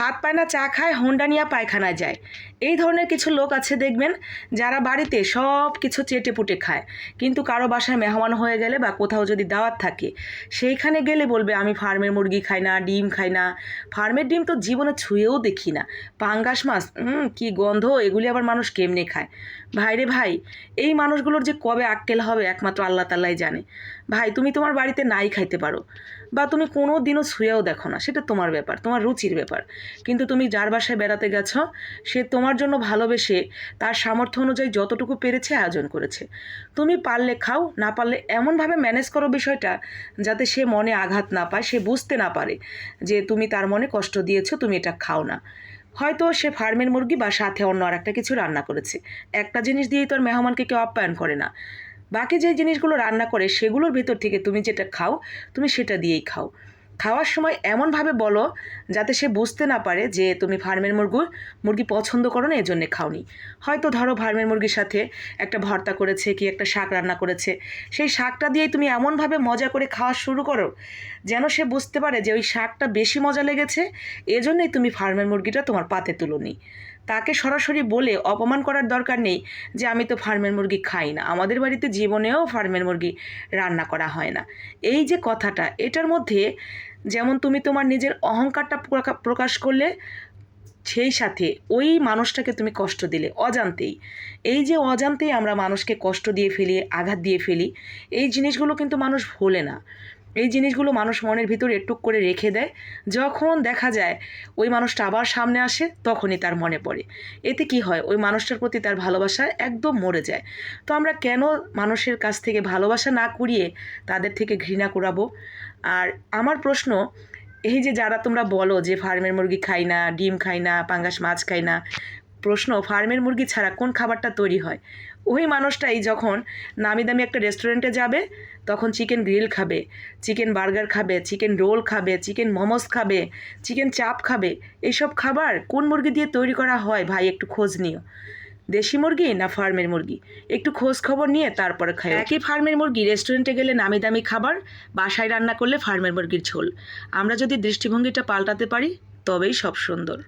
ভাত পায় না, চা খায়, হোন্ডা নিয়ে পায়খানায় যায়। এই ধরনের কিছু লোক আছে দেখবেন, যারা বাড়িতে সব কিছু চেটে পুটে খায়, কিন্তু কারো বাসায় মেহমান হয়ে গেলে বা কোথাও যদি দাওয়াত থাকে সেইখানে গেলে বলবে আমি ফার্মের মুরগি খাই না, ডিম খাই না। ফার্মের ডিম তো জীবনে ছুঁয়েও দেখি না। পাঙ্গাস মাছ কি গন্ধ, এগুলি আবার মানুষ কেমনে খায়? ভাইরে ভাই, এই মানুষগুলোর যে কবে আক্কেল হবে একমাত্র আল্লাহ তাআলাই জানে। ভাই, তুমি তোমার বাড়িতে নাই খাইতে পারো, বা তুমি কোনো দিনও ছুঁয়েও দেখো না, সেটা তোমার ব্যাপার, তোমার রুচির ব্যাপার। কিন্তু তুমি যার বাসায় বেড়াতে গেছো, সে তোমার জন্য ভালোবেসে তার সামর্থ্য অনুযায়ী যতটুকু পেরেছে আয়োজন করেছে। তুমি পারলে খাও, না পারলে এমনভাবে ম্যানেজ করো বিষয়টা যাতে সে মনে আঘাত না পায়, সে বুঝতে না পারে যে তুমি তার মনে কষ্ট দিয়েছো, তুমি এটা খাও না। হয়তো সে ফার্মের মুরগি বা সাথে অন্য আর একটা কিছু রান্না করেছে। একটা জিনিস দিয়েই তো আর মেহমানকে কেউ আপ্যায়ন করে না। বাকি যে জিনিসগুলো রান্না করে সেগুলোর ভেতর থেকে তুমি যেটা খাও, তুমি সেটা দিয়েই খাও। খাওয়ার সময় এমনভাবে বলো যাতে সে বুঝতে না পারে যে তুমি ফার্মের মুরগি পছন্দ করো না, এজন্যে খাওনি। হয়তো ধরো ফার্মের মুরগির সাথে একটা ভর্তা করেছে কি একটা শাক রান্না করেছে, সেই শাকটা দিয়েই তুমি এমনভাবে মজা করে খাওয়া শুরু করো যেন সে বুঝতে পারে যে ওই শাকটা বেশি মজা লেগেছে, এজন্যই তুমি ফার্মের মুরগিটা তোমার পাতে তুলোনি। তাকে সরাসরি বলে অপমান করার দরকার নেই যে আমি তো ফার্মের মুরগি খাই না, আমাদের বাড়িতে জীবনেও ফার্মের মুরগি রান্না করা হয় না। এই যে কথাটা, এটার মধ্যে যেমন তুমি তোমার নিজের অহংকারটা প্রকাশ করলে, সেই সাথে ওই মানুষটাকে তুমি কষ্ট দিলে অজান্তেই। এই যে অজান্তেই আমরা মানুষকে কষ্ট দিয়ে ফেলি, আঘাত দিয়ে ফেলি, এই জিনিসগুলো কিন্তু মানুষ ভোলে না। এই জিনিসগুলো মানুষ মনের ভিতরে টুক করে রেখে দেয়। যখন দেখা যায় ওই মানুষটা আবার সামনে আসে, তখনই তার মনে পড়ে। এতে কি হয়, ওই মানুষটার প্রতি তার ভালোবাসা একদম মরে যায়। তো আমরা কেন মানুষের কাছ থেকে ভালোবাসা না কুড়িয়ে তাদের থেকে ঘৃণা কুড়াবো? আর আমার প্রশ্ন, এই যে যারা তোমরা বলো যে ফার্মের মুরগি খাই না, ডিম খাই না, পাঙ্গাস মাছ খাই না, প্রশ্ন, ফার্মের মুরগি ছাড়া কোন খাবারটা তৈরি হয়? ওই মানুষটাই যখন নামি দামি একটা রেস্টুরেন্টে যাবে, তখন চিকেন গ্রিল খাবে, চিকেন বার্গার খাবে, চিকেন রোল খাবে, চিকেন মোমোস খাবে, চিকেন চাপ খাবে। এইসব খাবার কোন মুরগি দিয়ে তৈরি করা হয় ভাই, একটু খোঁজ নিও। দেশি মুরগি না ফার্মের মুরগি, একটু খোঁজ খবর নিয়ে তারপরে খাই। একই ফার্মের মুরগি রেস্টুরেন্টে গেলে নামি দামি খাবার, বাসায় রান্না করলে ফার্মের মুরগির ঝোল। আমরা যদি দৃষ্টিভঙ্গিটা পাল্টাতে পারি তবেই সব সুন্দর।